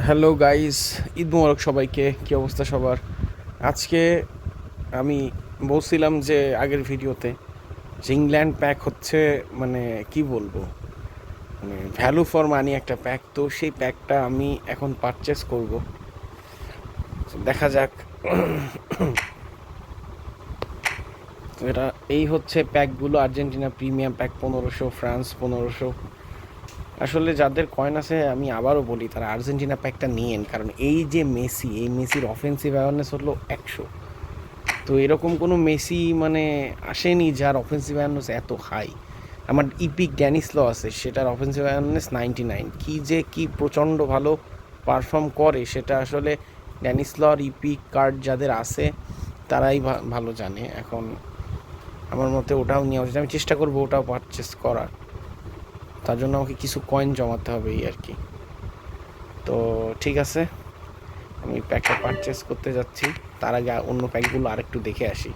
Hello guys, Eid মোবারক সবাইকে। কী অবস্থা সবার? আজকে আমি বলছিলাম যে আগের ভিডিওতে যে ইংল্যান্ড প্যাক হচ্ছে, মানে কি বলবো, মানে ভ্যালু ফর মানি একটা প্যাক। তো সেই প্যাকটা আমি এখন পারচেস করব। দেখা যাক। এটা এই হচ্ছে প্যাকগুলো। Argentina premium pack 1500, France 1500। আসলে যাদের কয়েন আছে, আমি আবারও বলি, তারা আর্জেন্টিনা প্যাকটা নিয়েন, কারণ এই যে মেসি, এই মেসির অফেন্সিভ অ্যাওয়ারনেস হলো 100। তো এরকম কোনো মেসি মানে আসেনি যার অফেন্সিভ অ্যাওয়ারনেস এত হাই। আমার ইপিক ড্যানিসলো আছে, সেটার অফেন্সিভ অ্যাওয়ারনেস 99। কী যে কি প্রচণ্ড ভালো পারফর্ম করে সেটা আসলে ড্যানিসলো আর ইপিক কার্ড যাদের আছে তারাই ভালো জানে। এখন আমার মতে ওটাও নেওয়া উচিত। আমি চেষ্টা করবো ওটাও পারচেস করার। তার জন্য আমাকে কিছু কয়েন জমাতে হবে এই আর কি। তো ঠিক আছে, আমি প্যাকটা পারচেস করতে যাচ্ছি। তার আগে অন্য প্যাকগুলো আরেকটু দেখে আসি।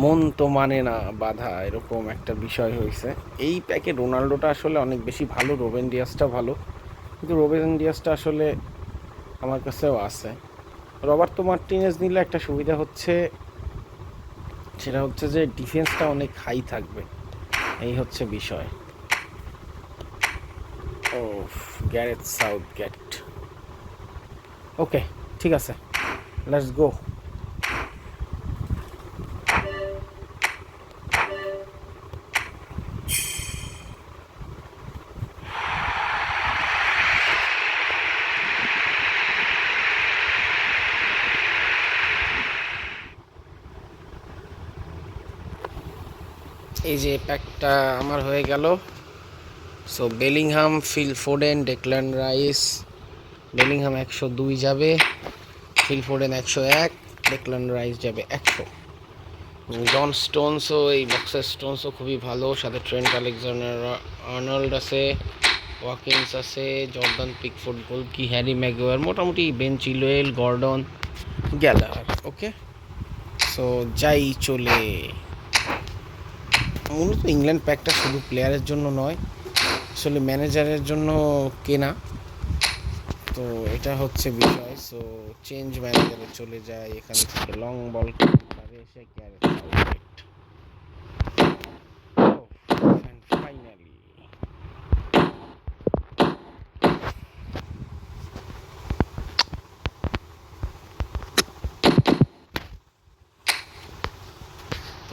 মন তো মানে না বাধা, এরকম একটা বিষয় হয়েছে। এই প্যাকে রোনাল্ডোটা আসলে অনেক বেশি ভালো, রোবেন ডিয়াসটা ভালো, কিন্তু রোবেন ডিয়াসটা আসলে আমার কাছেও আছে। রবার্তো মার্টিনেজ নিলে একটা সুবিধা হচ্ছে, সেটা হচ্ছে যে ডিফেন্সটা অনেক হাই থাকবে, এই হচ্ছে বিষয়। ও, গ্যারেথ সাউথগেট। ওকে, ঠিক আছে, লেটস গো। এই যে প্যাকটা আমার হয়ে গেল। So Bellingham, Phil Foden, Declan rice. Bellingham 102 যাবে, ফিল ফোডেন 101, ডেকল্যান রাইস যাবে 100। জন স্টোনসও, এই বক্সের স্টোনসও খুবই ভালো। সাথে ট্রেন্ট আলেকজান্ডার আর্নল্ড আছে, ওয়াকিন্স আছে, জর্দান পিকফোর্ড, গোলকি, হ্যারি ম্যাগুয়ার, মোটামুটি বেন চিলওয়েল, গর্ডন, গ্যালার। ওকে, সো যাই চলে। মূলত ইংল্যান্ড প্যাকটা শুধু প্লেয়ারের জন্য নয়, আসলে ম্যানেজারের জন্য কেনা। তো এটা হচ্ছে বিষয়। সো চেঞ্জ ম্যানেজারে চলে যায়, এখান থেকে লং বল এসে Gareth Southgate. Finally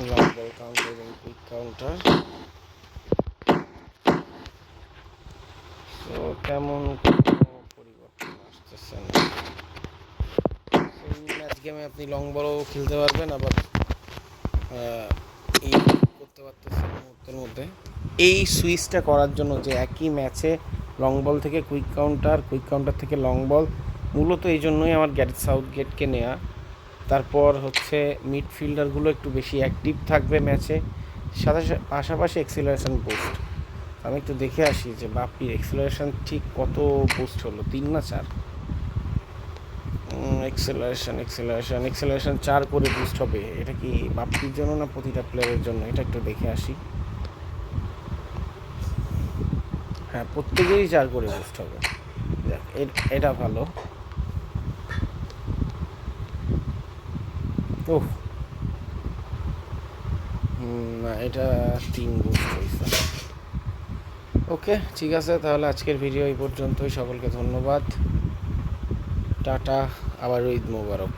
long ball counter এবং কুইক কাউন্টার। তো তেমন কোনো পরিবর্তন আসতেছে না। এই ম্যাচ গেমে আপনি লং বলও খেলতে পারবেন, আবার এই করতে পারতেছেন মুহূর্তের মধ্যে। এই সুইচটা করার জন্য যে একই ম্যাচে লং বল থেকে কুইক কাউন্টার, কুইক কাউন্টার থেকে লং বল, মূলত এই জন্যই আমার গ্যারেথ সাউথগেটকে নেওয়া। তারপর হচ্ছে মিডফিল্ডারগুলো একটু বেশি অ্যাক্টিভ থাকবে ম্যাচে, সাথে পাশাপাশি এক্সিলারেশন বুস্ট। আমি একটু দেখে আসি যে বাপির এক্সিলারেশন ঠিক কত বুস্ট হলো, 3 না 4? এক্সেলারেশন 4 করে বুস্ট হবে। এটা কি বাপ্পির জন্য না প্রতিটা প্লেয়ারের জন্য? এটা একটু দেখে আসি। হ্যাঁ, প্রত্যেকেরই 4 করে বুস্ট হবে। দেখ, এটা ভালো। ওহ, না, এটা 3 বুস্ট হয়েছে। ওকে, ঠিক আছে, তাহলে আজকের ভিডিও এই পর্যন্তই। সকলকে ধন্যবাদ, টাটা, আবার ঈদ মোবারক।